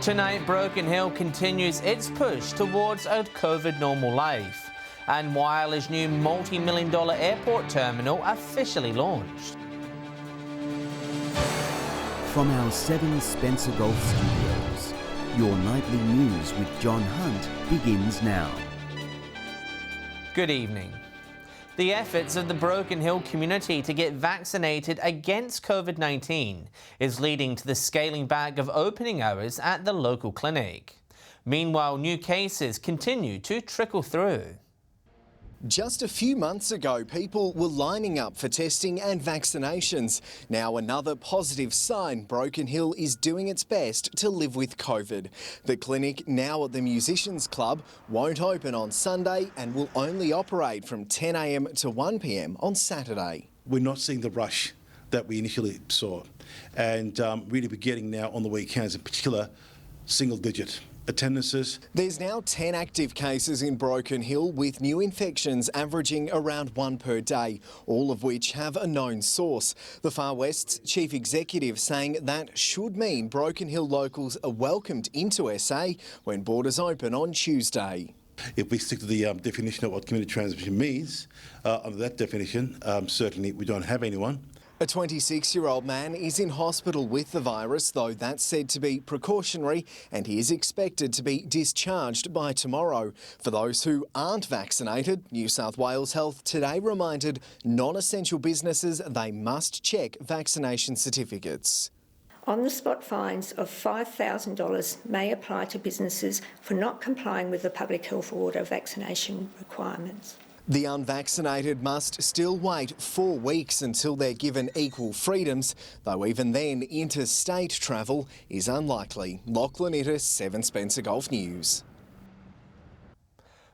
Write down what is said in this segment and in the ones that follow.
Tonight, Broken Hill continues its push towards a COVID normal life, and Wyler's new multi-million-dollar airport terminal officially launched. From our 7 Spencer Golf Studios, your nightly news with John Hunt begins now. Good evening. The efforts of the Broken Hill community to get vaccinated against COVID-19 is leading to the scaling back of opening hours at the local clinic. Meanwhile, new cases continue to trickle through. Just a few months ago, people were lining up for testing and vaccinations. Now another positive sign, Broken Hill is doing its best to live with COVID. The clinic, now at the Musicians Club, won't open on Sunday and will only operate from 10 a.m. to 1 p.m. on Saturday. We're not seeing the rush that we initially saw, and really we're getting now on the weekends, in particular, single-digit attendances. There's now 10 active cases in Broken Hill, with new infections averaging around 1 per day, all of which have a known source. The Far West's chief executive saying that should mean Broken Hill locals are welcomed into SA when borders open on Tuesday. If we stick to the definition of what community transmission means, under that definition, certainly we don't have anyone. A 26-year-old man is in hospital with the virus, though that's said to be precautionary, and he is expected to be discharged by tomorrow. For those who aren't vaccinated, New South Wales Health today reminded non-essential businesses they must check vaccination certificates. On-the-spot fines of $5,000 may apply to businesses for not complying with the public health order vaccination requirements. The unvaccinated must still wait 4 weeks until they're given equal freedoms, though even then interstate travel is unlikely. Lachlan Ittis, 7 Spencer Golf News.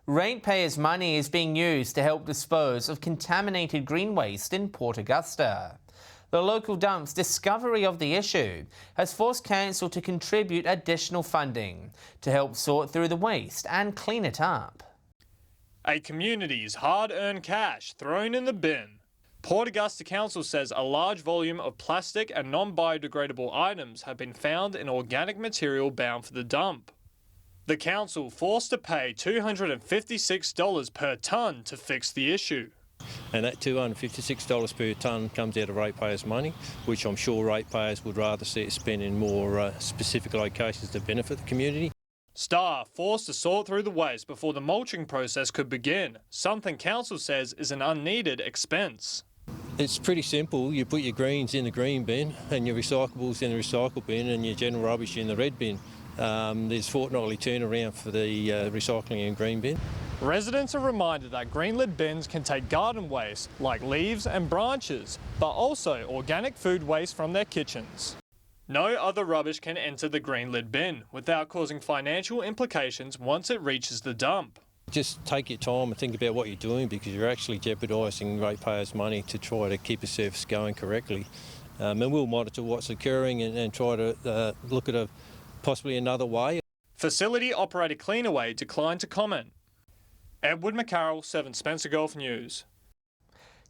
Ratepayers' money is being used to help dispose of contaminated green waste in Port Augusta. The local dump's discovery of the issue has forced council to contribute additional funding to help sort through the waste and clean it up. A community's hard-earned cash thrown in the bin. Port Augusta Council says a large volume of plastic and non-biodegradable items have been found in organic material bound for the dump. The council forced to pay $256 per tonne to fix the issue. And that $256 per tonne comes out of ratepayers' money, which I'm sure ratepayers would rather see it spent in more specific locations to benefit the community. Staff forced to sort through the waste before the mulching process could begin, something council says is an unneeded expense. It's pretty simple. You put your greens in the green bin and your recyclables in the recycle bin and your general rubbish in the red bin. There's fortnightly turnaround for the recycling and green bin. Residents are reminded that green lid bins can take garden waste like leaves and branches, but also organic food waste from their kitchens. No other rubbish can enter the green lid bin without causing financial implications once it reaches the dump. Just take your time and think about what you're doing, because you're actually jeopardising ratepayers' money to try to keep a service going correctly. And we'll monitor what's occurring and try to look at possibly another way. Facility operator Cleanaway declined to comment. Edward McCarroll, 7 Spencer Golf News.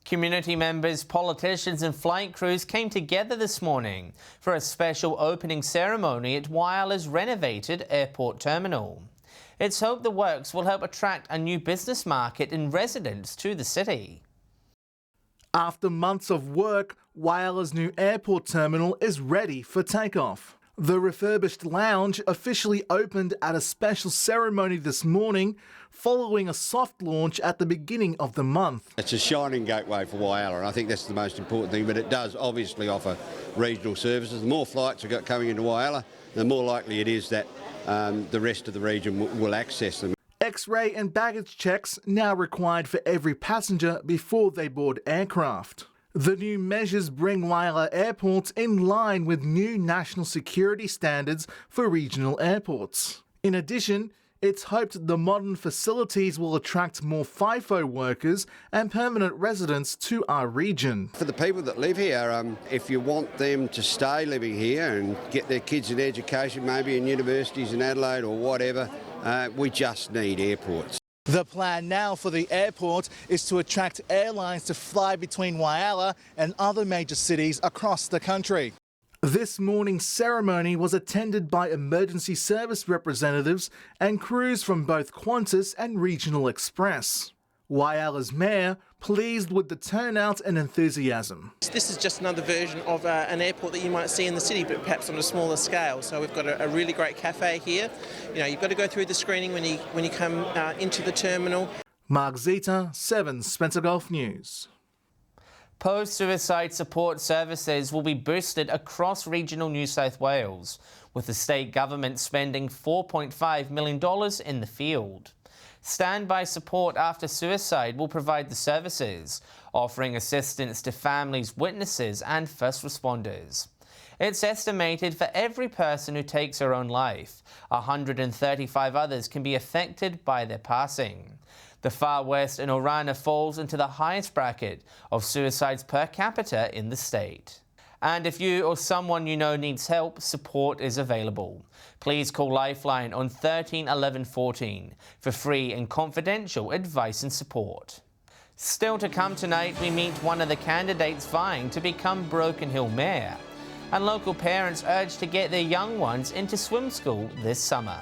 Community members, politicians and flight crews came together this morning for a special opening ceremony at Wyler's renovated airport terminal. It's hoped the works will help attract a new business market and residents to the city. After months of work, Wyler's new airport terminal is ready for takeoff. The refurbished lounge officially opened at a special ceremony this morning, following a soft launch at the beginning of the month. It's a shining gateway for Wyler, and I think that's the most important thing, but it does obviously offer regional services. The more flights we've got coming into Wyler, the more likely it is that the rest of the region will access them. X-ray and baggage checks now required for every passenger before they board aircraft. The new measures bring Wyler Airport in line with new national security standards for regional airports. In addition, it's hoped the modern facilities will attract more FIFO workers and permanent residents to our region. For the people that live here, if you want them to stay living here and get their kids an education, maybe in universities in Adelaide or whatever, we just need airports. The plan now for the airport is to attract airlines to fly between Wyler and other major cities across the country. This morning's ceremony was attended by emergency service representatives and crews from both Qantas and Regional Express. Wyalla's mayor pleased with the turnout and enthusiasm. This is just another version of an airport that you might see in the city, but perhaps on a smaller scale. So we've got a really great cafe here. You know, you've got to go through the screening when you come into the terminal. Mark Zeta, 7 Spencer Gulf News. Post-suicide support services will be boosted across regional New South Wales, with the state government spending $4.5 million in the field. Standby support after suicide will provide the services, offering assistance to families, witnesses and first responders. It's estimated for every person who takes her own life, 135 others can be affected by their passing. The Far West and Orana falls into the highest bracket of suicides per capita in the state. And if you or someone you know needs help, support is available. Please call Lifeline on 13 11 14 for free and confidential advice and support. Still to come tonight, we meet one of the candidates vying to become Broken Hill Mayor. And local parents urged to get their young ones into swim school this summer.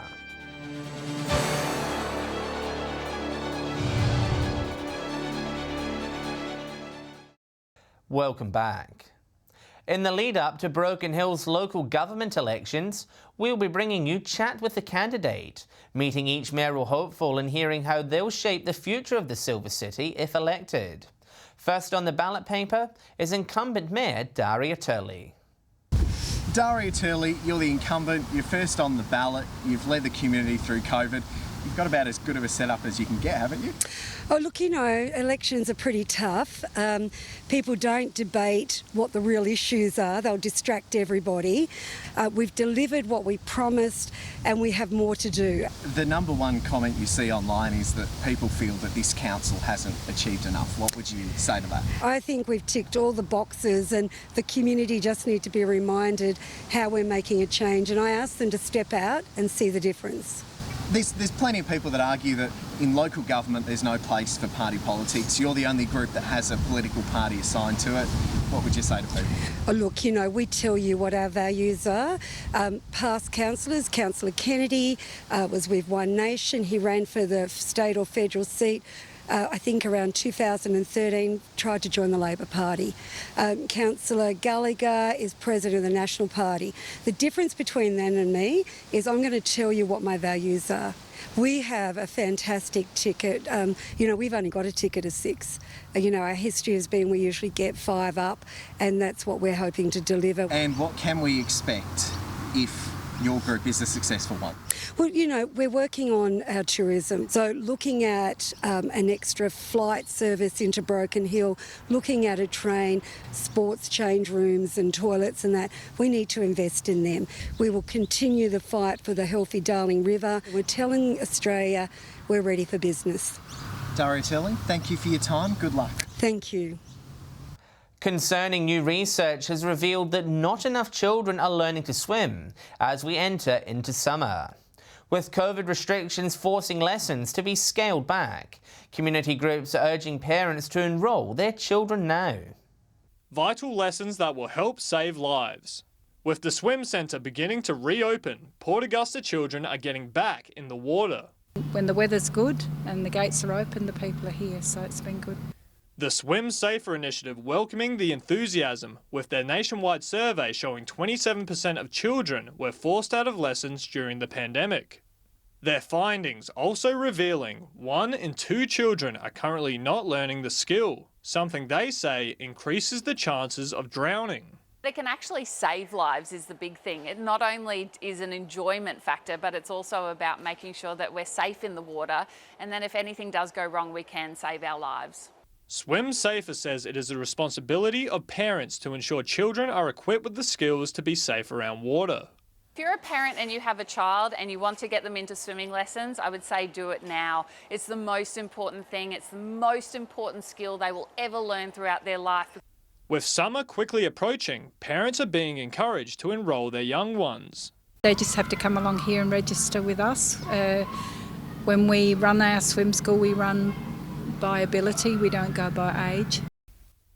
Welcome back. In the lead up to Broken Hill's local government elections, we'll be bringing you Chat with the Candidate, meeting each mayoral hopeful and hearing how they'll shape the future of the Silver City if elected. First on the ballot paper is incumbent Mayor Daria Turley. Daria Turley, you're the incumbent, you're first on the ballot, you've led the community through COVID. You've got about as good of a setup as you can get, haven't you? Oh, look, you know, elections are pretty tough. People don't debate what the real issues are. They'll distract everybody. We've delivered what we promised and we have more to do. The number one comment you see online is that people feel that this council hasn't achieved enough. What would you say to that? I think we've ticked all the boxes and the community just need to be reminded how we're making a change, and I ask them to step out and see the difference. There's plenty of people that argue that in local government there's no place for party politics. You're the only group that has a political party assigned to it. What would you say to people? Oh, look, you know, we tell you what our values are. Past councillors, Councillor Kennedy was with One Nation. He ran for the state or federal seat. I think around 2013, tried to join the Labor Party. Councillor Gallagher is president of the National Party. The difference between them and me is I'm going to tell you what my values are. We have a fantastic ticket. You know, we've only got a ticket of 6. You know, our history has been we usually get 5 up, and that's what we're hoping to deliver. And what can we expect if your group is a successful one? Well, you know, we're working on our tourism. So looking at an extra flight service into Broken Hill, looking at a train, sports change rooms and toilets and that, we need to invest in them. We will continue the fight for the healthy Darling River. We're telling Australia we're ready for business. Daria Turley, thank you for your time. Good luck. Thank you. Concerning new research has revealed that not enough children are learning to swim as we enter into summer. With COVID restrictions forcing lessons to be scaled back, community groups are urging parents to enrol their children now. Vital lessons that will help save lives. With the swim centre beginning to reopen, Port Augusta children are getting back in the water. When the weather's good and the gates are open, the people are here, so it's been good. The Swim Safer initiative welcoming the enthusiasm, with their nationwide survey showing 27% of children were forced out of lessons during the pandemic. Their findings also revealing 1 in 2 children are currently not learning the skill, something they say increases the chances of drowning. It can actually save lives is the big thing. It not only is an enjoyment factor, but it's also about making sure that we're safe in the water, and then if anything does go wrong, we can save our lives. Swim Safer says it is the responsibility of parents to ensure children are equipped with the skills to be safe around water. If you're a parent and you have a child and you want to get them into swimming lessons, I would say do it now. It's the most important thing. It's the most important skill they will ever learn throughout their life. With summer quickly approaching, parents are being encouraged to enrol their young ones. They just have to come along here and register with us. When we run our swim school, we run by ability, we don't go by age.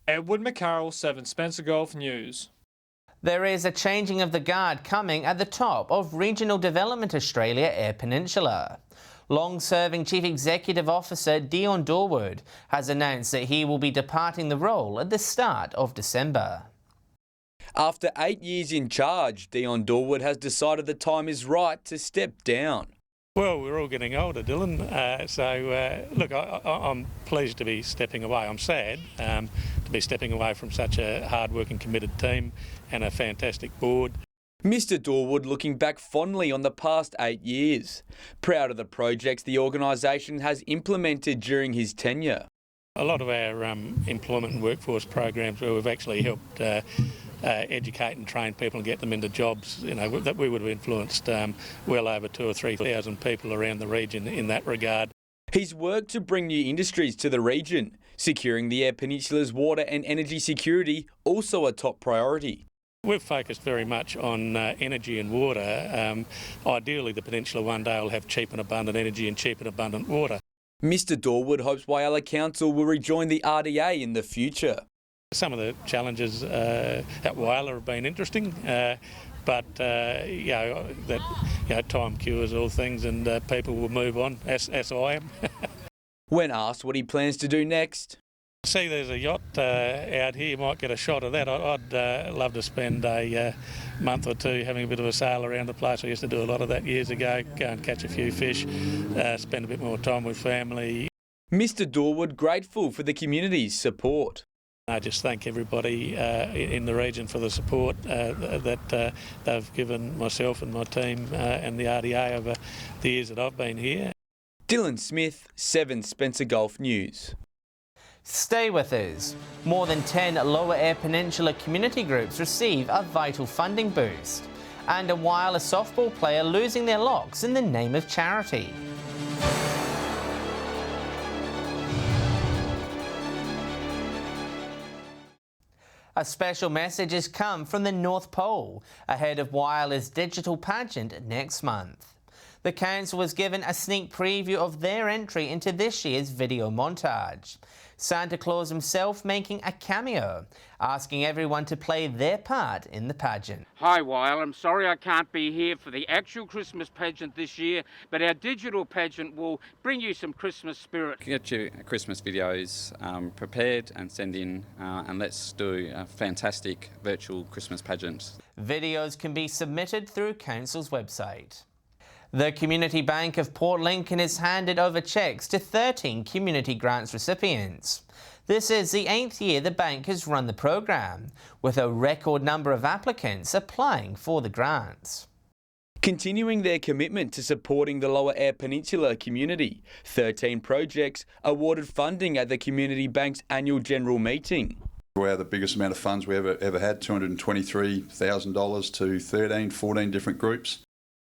Edward McCarroll, 7 Spencer Gulf News. There is a changing of the guard coming at the top of Regional Development Australia Eyre Peninsula. Long-serving Chief Executive Officer Dion Dorwood has announced that he will be departing the role at the start of December. After 8 years in charge, Dion Dorwood has decided the time is right to step down. Well, we're all getting older, Dylan, look, I'm pleased to be stepping away. I'm sad to be stepping away from such a hard-working, committed team and a fantastic board. Mr Dorwood looking back fondly on the past 8 years, proud of the projects the organisation has implemented during his tenure. A lot of our employment and workforce programs where we've actually helped educate and train people and get them into jobs, that we would have influenced well over 2,000 or 3,000 people around the region in that regard. He's worked to bring new industries to the region, securing the Eyre Peninsula's water and energy security, also a top priority. We've focused very much on energy and water. Ideally, the peninsula one day will have cheap and abundant energy and cheap and abundant water. Mr Dorwood hopes Whyalla Council will rejoin the RDA in the future. Some of the challenges at Whyalla have been interesting, but time cures all things and people will move on, as I am. When asked what he plans to do next, see, there's a yacht out here. You might get a shot of that. I'd love to spend a month or two having a bit of a sail around the place. I used to do a lot of that years ago, go and catch a few fish, spend a bit more time with family. Mr Dorwood grateful for the community's support. I just thank everybody in the region for the support that they've given myself and my team and the RDA over the years that I've been here. Dylan Smith, 7 Spencer Gulf News. Stay with us. More than 10 Lower Eyre Peninsula community groups receive a vital funding boost. And a Whyalla softball player losing their locks in the name of charity. A special message has come from the North Pole ahead of Whyalla's digital pageant next month. The council was given a sneak preview of their entry into this year's video montage. Santa Claus himself making a cameo, asking everyone to play their part in the pageant. Hi Whyalla, I'm sorry I can't be here for the actual Christmas pageant this year, but our digital pageant will bring you some Christmas spirit. Get your Christmas videos prepared and send in, and let's do a fantastic virtual Christmas pageant. Videos can be submitted through council's website. The Community Bank of Port Lincoln has handed over cheques to 13 community grants recipients. This is the 8th year the bank has run the program, with a record number of applicants applying for the grants. Continuing their commitment to supporting the Lower Eyre Peninsula community, 13 projects awarded funding at the Community Bank's annual general meeting. We have the biggest amount of funds we ever had, $223,000 to 14 different groups.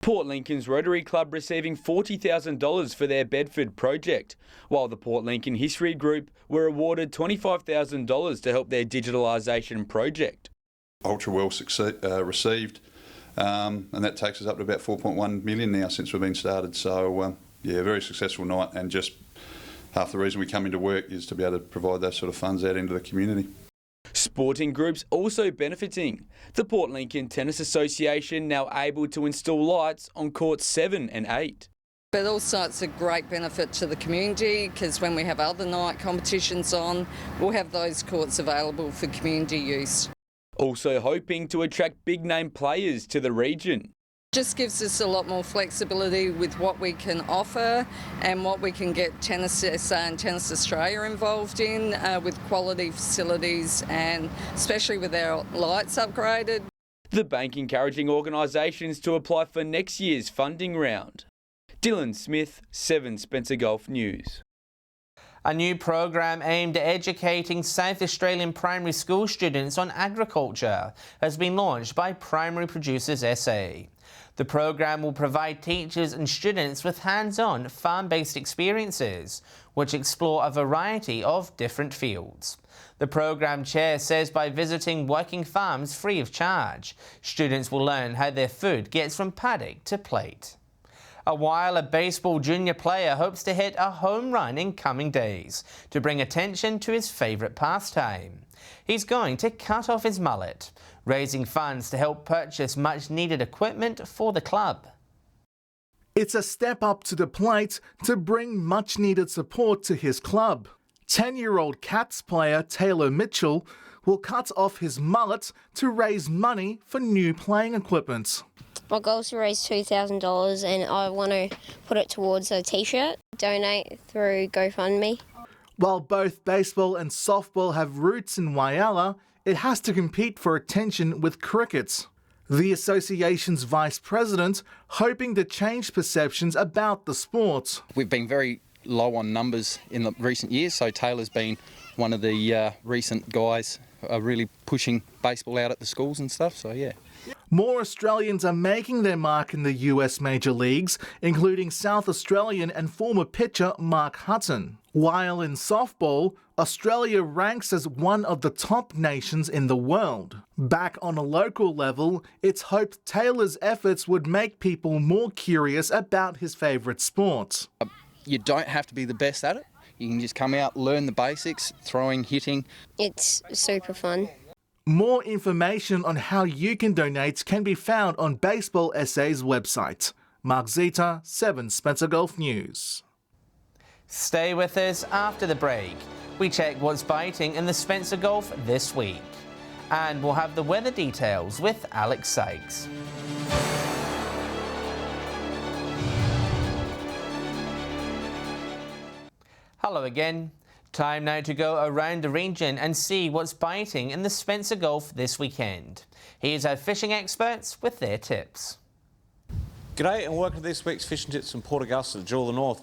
Port Lincoln's Rotary Club receiving $40,000 for their Bedford project, while the Port Lincoln History Group were awarded $25,000 to help their digitalisation project. Ultra well received, and that takes us up to about 4.1 million now since we've been started. So, very successful night, and just half the reason we come into work is to be able to provide those sort of funds out into the community. Sporting groups also benefiting. The Port Lincoln Tennis Association now able to install lights on courts 7 and 8. But also it's a great benefit to the community because when we have other night competitions on, we'll have those courts available for community use. Also hoping to attract big name players to the region. Just gives us a lot more flexibility with what we can offer and what we can get Tennis SA and Tennis Australia involved in with quality facilities and especially with our lights upgraded. The bank encouraging organisations to apply for next year's funding round. Dylan Smith, 7 Spencer Gulf News. A new program aimed at educating South Australian primary school students on agriculture has been launched by Primary Producers SA. The program will provide teachers and students with hands-on farm-based experiences, which explore a variety of different fields. The program chair says by visiting working farms free of charge, students will learn how their food gets from paddock to plate. A Whyalla baseball junior player hopes to hit a home run in coming days to bring attention to his favourite pastime. He's going to cut off his mullet, raising funds to help purchase much-needed equipment for the club. It's a step up to the plate to bring much-needed support to his club. 10-year-old Cats player Taylor Mitchell will cut off his mullet to raise money for new playing equipment. My goal is to raise $2,000 and I want to put it towards a t-shirt, donate through GoFundMe. While both baseball and softball have roots in Wynyard, it has to compete for attention with cricket. The association's vice president hoping to change perceptions about the sport. We've been very low on numbers in the recent years, so Taylor's been one of the recent guys really pushing baseball out at the schools and stuff, so yeah. More Australians are making their mark in the US major leagues, including South Australian and former pitcher Mark Hutton. While in softball, Australia ranks as one of the top nations in the world. Back on a local level, it's hoped Taylor's efforts would make people more curious about his favourite sport. You don't have to be the best at it. You can just come out, learn the basics, throwing, hitting. It's super fun. More information on how you can donate can be found on Baseball SA's website. Mark Zita, 7 Spencer Gulf News. Stay with us after the break. We check what's biting in the Spencer Gulf this week. And we'll have the weather details with Alex Sykes. Hello again. Time now to go around the region and see what's biting in the Spencer Gulf this weekend. Here's our fishing experts with their tips. G'day and welcome to this week's fishing tips from Port Augusta, the Jewel of the North.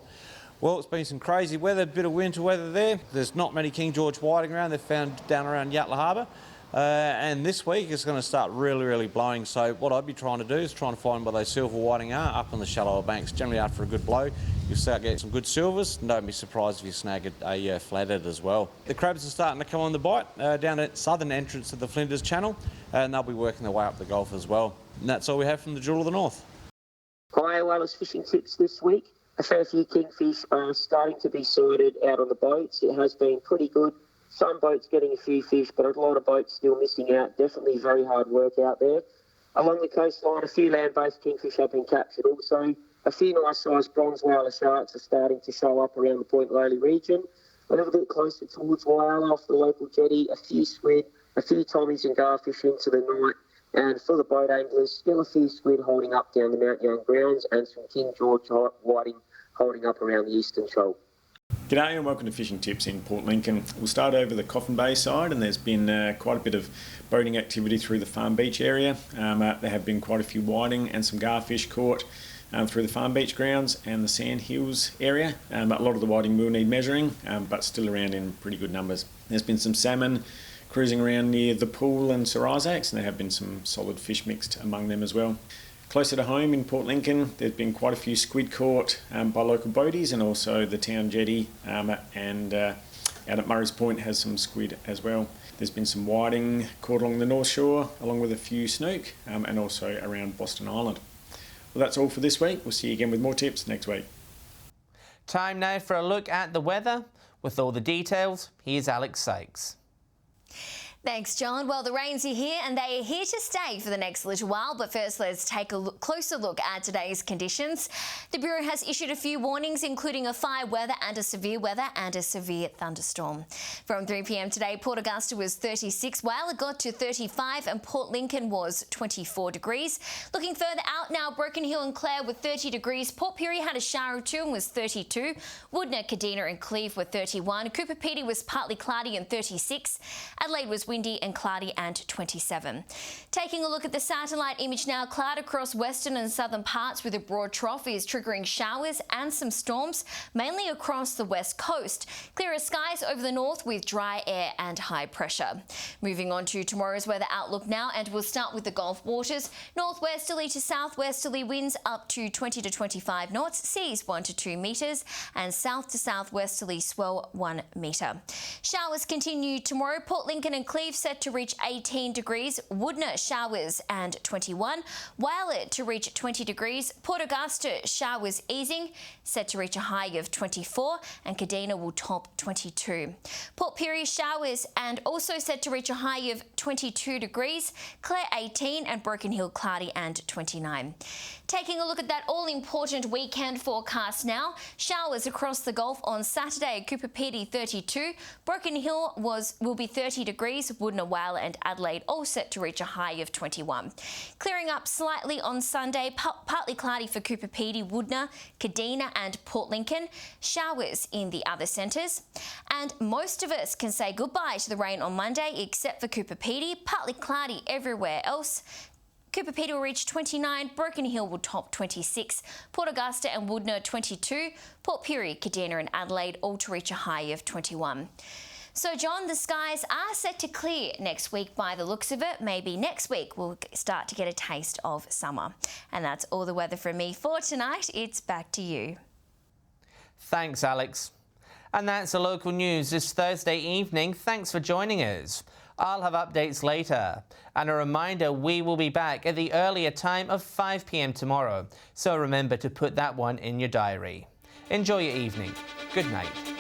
Well, it's been some crazy weather, a bit of winter weather there. There's not many King George whiting around. They're found down around Yatala Harbour. And this week it's going to start really blowing. So what I'd be trying to do is try and find where those silver whiting are up on the shallower banks. Generally after a good blow, you'll start getting some good silvers. And don't be surprised if you snag a flathead as well. The crabs are starting to come on the bite down at southern entrance of the Flinders Channel. And they'll be working their way up the Gulf as well. And that's all we have from the Jewel of the North. Hi, Whalers fishing tips this week. A fair few kingfish are starting to be sighted out on the boats. It has been pretty good. Some boats getting a few fish, but a lot of boats still missing out. Definitely very hard work out there. Along the coastline, a few land-based kingfish have been captured also. A few nice-sized bronze whaler sharks are starting to show up around the Point Lowly region. A little bit closer towards Whyalla off the local jetty, a few squid, a few tommies and garfish into the night. And for the boat anglers, still a few squid holding up down the Mount Young grounds and some King George whiting holding up around the Eastern Shoal. G'day and welcome to Fishing Tips in Port Lincoln. We'll start over the Coffin Bay side, and there's been quite a bit of boating activity through the Farm Beach area. There have been quite a few whiting and some garfish caught through the Farm Beach grounds and the Sand Hills area. A lot of the whiting will need measuring, but still around in pretty good numbers. There's been some salmon cruising around near the pool and Sir Isaac's, and there have been some solid fish mixed among them as well. Closer to home in Port Lincoln, there's been quite a few squid caught by local boaties, and also the town jetty and out at Murray's Point has some squid as well. There's been some whiting caught along the North Shore, along with a few snook, and also around Boston Island. Well, that's all for this week. We'll see you again with more tips next week. Time now for a look at the weather. With all the details, here's Alex Sykes. Thanks, John. Well, the rains are here and they are here to stay for the next little while. But first, let's take a closer look at today's conditions. The Bureau has issued a few warnings, including a fire weather and a severe thunderstorm. From 3 p.m. today, Port Augusta was 36, Whyalla got to 35 and Port Lincoln was 24 degrees. Looking further out now, Broken Hill and Clare were 30 degrees. Port Pirie had a shower or two and was 32. Woodner, Kadina and Cleve were 31. Cooper Pedy was partly cloudy and 36. Adelaide was windy and cloudy and 27. Taking a look at the satellite image now, cloud across western and southern parts with a broad trough is triggering showers and some storms, mainly across the west coast. Clearer skies over the north with dry air and high pressure. Moving on to tomorrow's weather outlook now, and we'll start with the Gulf waters. Northwesterly to southwesterly winds up to 20 to 25 knots, seas 1 to 2 metres, and south to southwesterly swell 1 metre. Showers continue tomorrow. Port Lincoln and Cleveland Cleve set to reach 18 degrees, Woodner showers and 21, Wyatt to reach 20 degrees, Port Augusta showers easing, set to reach a high of 24, and Kadina will top 22. Port Pirie showers and also set to reach a high of 22 degrees, Clare 18 and Broken Hill cloudy and 29. Taking a look at that all-important weekend forecast now, showers across the Gulf on Saturday, Cooper Pedy 32, Broken Hill will be 30 degrees, Woodner, Whyalla and Adelaide all set to reach a high of 21. Clearing up slightly on Sunday, partly cloudy for Cooper Pedy, Woodner, Kadina and Port Lincoln, showers in the other centres. And most of us can say goodbye to the rain on Monday except for Cooper Pedy, partly cloudy everywhere else. Cooper Pedy will reach 29, Broken Hill will top 26, Port Augusta and Woodner 22, Port Pirie, Kadina and Adelaide all to reach a high of 21. So John, the skies are set to clear next week by the looks of it. Maybe next week we'll start to get a taste of summer. And that's all the weather from me for tonight. It's back to you. Thanks, Alex. And that's the local news this Thursday evening. Thanks for joining us. I'll have updates later. And a reminder, we will be back at the earlier time of 5 p.m. tomorrow. So remember to put that one in your diary. Enjoy your evening. Good night.